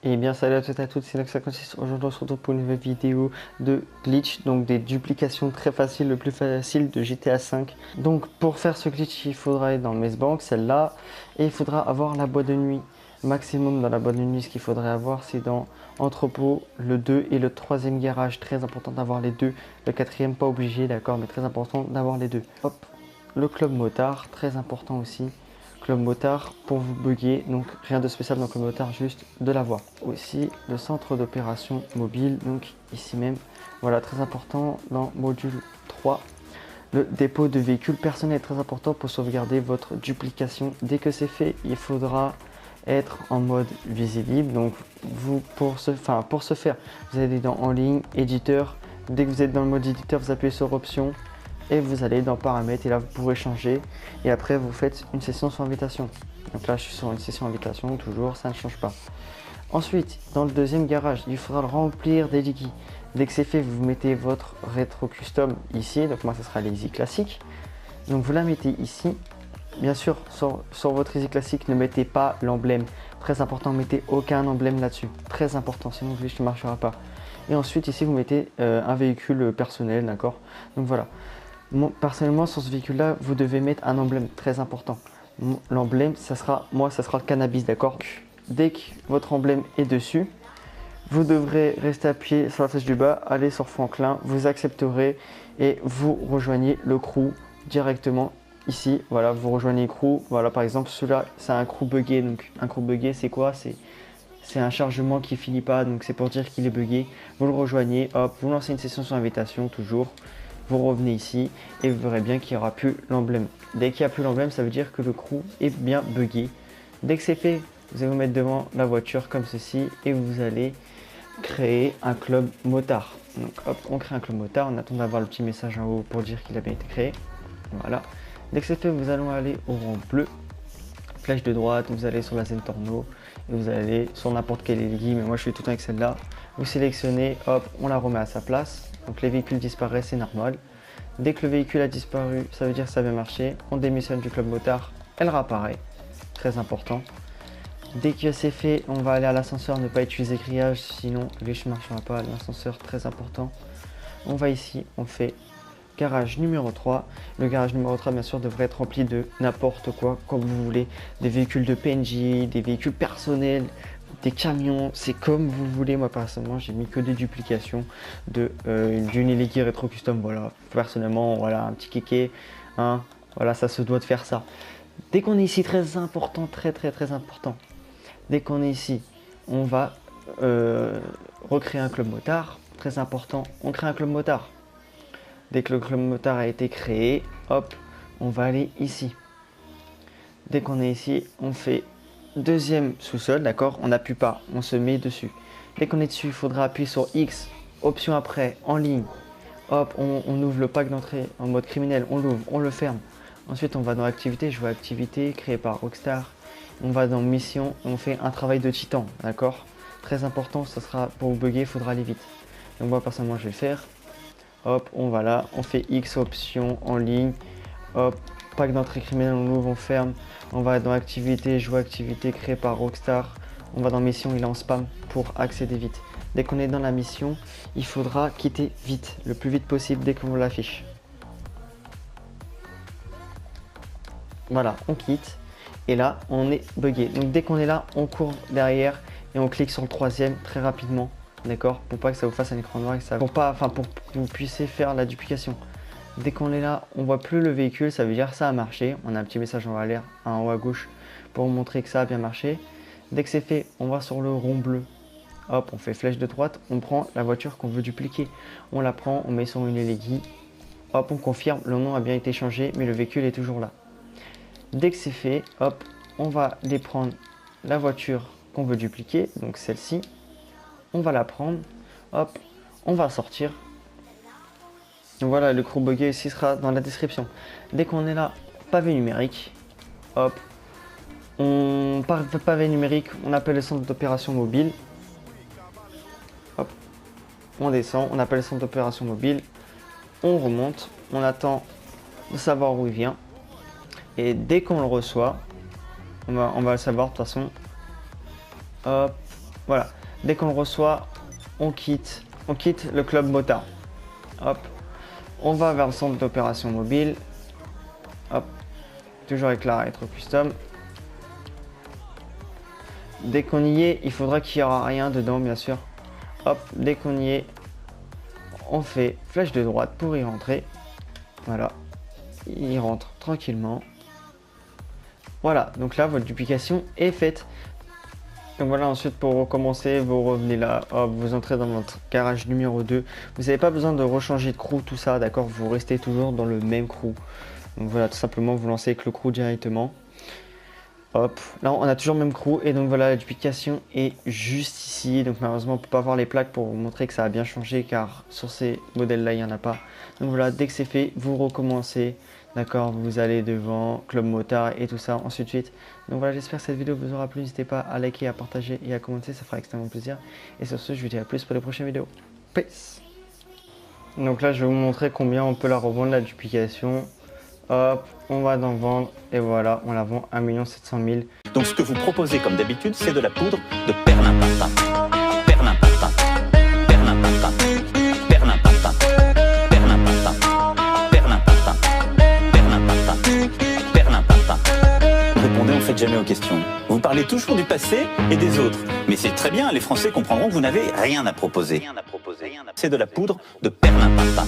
Et bien salut à toutes et à toutes, c'est là que ça consiste. Aujourd'hui on se retrouve pour une nouvelle vidéo de glitch, donc des duplications très faciles, le plus facile de GTA V. Donc pour faire ce glitch, il faudra aller dans Maze Bank, celle-là, et il faudra avoir la boîte de nuit. Maximum dans la boîte de nuit, ce qu'il faudrait avoir, c'est dans entrepôt, le 2 et le troisième garage. Très important d'avoir les deux. Le quatrième, pas obligé, d'accord, mais très important d'avoir les deux. Hop, le club motard, très important aussi. Club motard pour vous bugger, donc rien de spécial dans Club motard, juste de l'avoir. Aussi le centre d'opération mobile, donc ici même, voilà, très important dans module 3. Le dépôt de véhicules personnels est très important pour sauvegarder votre duplication. Dès que c'est fait, il faudra être en mode visible. Donc vous pour ce faire, vous allez dans en ligne, éditeur. Dès que vous êtes dans le mode éditeur, vous appuyez sur option et vous allez dans paramètres et là vous pourrez changer et après vous faites une session sur invitation. Donc là je suis sur une session invitation, toujours ça ne change pas. Ensuite dans le deuxième garage il faudra le remplir des liquides. Dès que c'est fait vous mettez votre rétro custom ici, donc moi ce sera l'easy classique. Donc vous la mettez ici. Bien sûr sur votre easy classique ne mettez pas l'emblème, très important, mettez aucun emblème là dessus, très important, sinon le glitch ne marchera pas. Et ensuite ici vous mettez un véhicule personnel, d'accord. Donc voilà. Personnellement, sur ce véhicule-là, vous devez mettre un emblème très important. L'emblème, ça sera le cannabis, d'accord. Dès que votre emblème est dessus, vous devrez rester appuyé sur la flèche du bas, aller sur Franklin, vous accepterez et vous rejoignez le crew directement ici. Voilà, vous rejoignez le crew. Voilà, par exemple, celui-là, c'est un crew buggé. Donc, un crew buggé, c'est quoi? C'est un chargement qui finit pas, donc c'est pour dire qu'il est buggé. Vous le rejoignez, hop, vous lancez une session sur invitation, toujours. Vous revenez ici et vous verrez bien qu'il n'y aura plus l'emblème. Dès qu'il n'y a plus l'emblème, ça veut dire que le crew est bien buggé. Dès que c'est fait, vous allez vous mettre devant la voiture comme ceci et vous allez créer un club motard. Donc hop, on crée un club motard, on attend d'avoir le petit message en haut pour dire qu'il a bien été créé. Voilà. Dès que c'est fait, vous allez aller au rond bleu. Flèche de droite, vous allez sur la Zentorno et vous allez sur n'importe quelle aiguille, mais moi je fais tout le temps avec celle-là. Vous sélectionnez, hop, on la remet à sa place. Donc les véhicules disparaissent, c'est normal. Dès que le véhicule a disparu, ça veut dire que ça a bien marché. On démissionne du club motard, elle réapparaît. Très important. Dès que c'est fait, on va aller à l'ascenseur, ne pas utiliser grillage, sinon le glitch ne marchera pas. L'ascenseur, très important. On va ici, on fait garage numéro 3. Le garage numéro 3, bien sûr, devrait être rempli de n'importe quoi, comme vous voulez. Des véhicules de PNJ, des véhicules personnels, des camions, c'est comme vous voulez. Moi, personnellement, j'ai mis que des duplications d'une Eliki Retro Custom. Voilà, personnellement, voilà, un petit kéké. Hein, voilà, ça se doit de faire ça. Dès qu'on est ici, très important, très important. Dès qu'on est ici, on va recréer un club motard. Très important, on crée un club motard. Dès que le club motard a été créé, hop, on va aller ici. Dès qu'on est ici, on fait deuxième sous-sol, d'accord. On n'appuie pas, on se met dessus. Dès qu'on est dessus, il faudra appuyer sur X, option après, en ligne. Hop, on ouvre le pack d'entrée en mode criminel, on l'ouvre, on le ferme. Ensuite, on va dans activité, je vois activité créée par Rockstar. On va dans mission, on fait un travail de titan, d'accord. Très important, ça sera pour vous bugger, il faudra aller vite. Donc moi, personnellement, je vais le faire. Hop, on va là, on fait X option en ligne. Hop, pack d'entrée criminelle, on l'ouvre, on ferme. On va dans activité, jouer activité créée par Rockstar. On va dans mission, il est en spam pour accéder vite. Dès qu'on est dans la mission, il faudra quitter vite, le plus vite possible dès qu'on l'affiche. Voilà, on quitte. Et là, on est bugué. Donc dès qu'on est là, on court derrière et on clique sur le troisième très rapidement. D'accord, pour pas que ça vous fasse un écran noir et ça, pour que vous puissiez faire la duplication. Dès qu'on est là, on voit plus le véhicule, ça veut dire que ça a marché. On a un petit message en haut à gauche pour vous montrer que ça a bien marché. Dès que c'est fait, on va sur le rond bleu. Hop, on fait flèche de droite, on prend la voiture qu'on veut dupliquer. On la prend, on met sur une Elegi. Hop, on confirme, le nom a bien été changé, mais le véhicule est toujours là. Dès que c'est fait, hop, on va aller prendre la voiture qu'on veut dupliquer, donc celle-ci. On va la prendre, hop, on va sortir. Donc voilà, le crew buggé ici sera dans la description. Dès qu'on est là, pavé numérique, hop, pavé numérique, on appelle le centre d'opération mobile. Hop, on descend, on appelle le centre d'opération mobile, on remonte, on attend de savoir où il vient. Et dès qu'on le reçoit, on va le savoir de toute façon. Hop, Voilà, dès qu'on le reçoit, on quitte le club motard. Hop, on va vers le centre d'opération mobile. Hop, toujours avec la rétro custom. Dès qu'on y est, il faudra qu'il n'y aura rien dedans, bien sûr. Hop, dès qu'on y est, on fait flèche de droite pour y rentrer. Voilà, il rentre tranquillement. Voilà, donc là, votre duplication est faite. Donc voilà, ensuite pour recommencer, vous revenez là, hop, vous entrez dans votre garage numéro 2. Vous n'avez pas besoin de rechanger de crew, tout ça, d'accord? Vous restez toujours dans le même crew. Donc voilà, tout simplement, vous lancez avec le crew directement. Hop, là on a toujours le même crew et donc voilà, la duplication est juste ici. Donc malheureusement on ne peut pas voir les plaques pour vous montrer que ça a bien changé car sur ces modèles là il n'y en a pas. Donc voilà, dès que c'est fait, vous recommencez, d'accord, vous allez devant Club Motard et tout ça, ainsi de suite. Donc voilà, j'espère que cette vidéo vous aura plu, n'hésitez pas à liker, à partager et à commenter, ça fera extrêmement plaisir. Et sur ce, je vous dis à plus pour les prochaines vidéos. Peace. Donc là je vais vous montrer combien on peut la revendre la duplication. Hop, on va dans vendre et voilà, on la vend 1 700 000. Donc ce que vous proposez comme d'habitude, c'est de la poudre de perlimpinpin. Perlimpinpin. Perlimpinpin. Perlimpinpin. Perlimpinpin. Perlimpinpin. Perlimpinpin. Perlimpinpin. Répondez, en fait jamais aux questions. Vous parlez toujours du passé et des autres. Mais c'est très bien, les Français comprendront que vous n'avez rien à proposer. C'est de la poudre de perlimpinpin.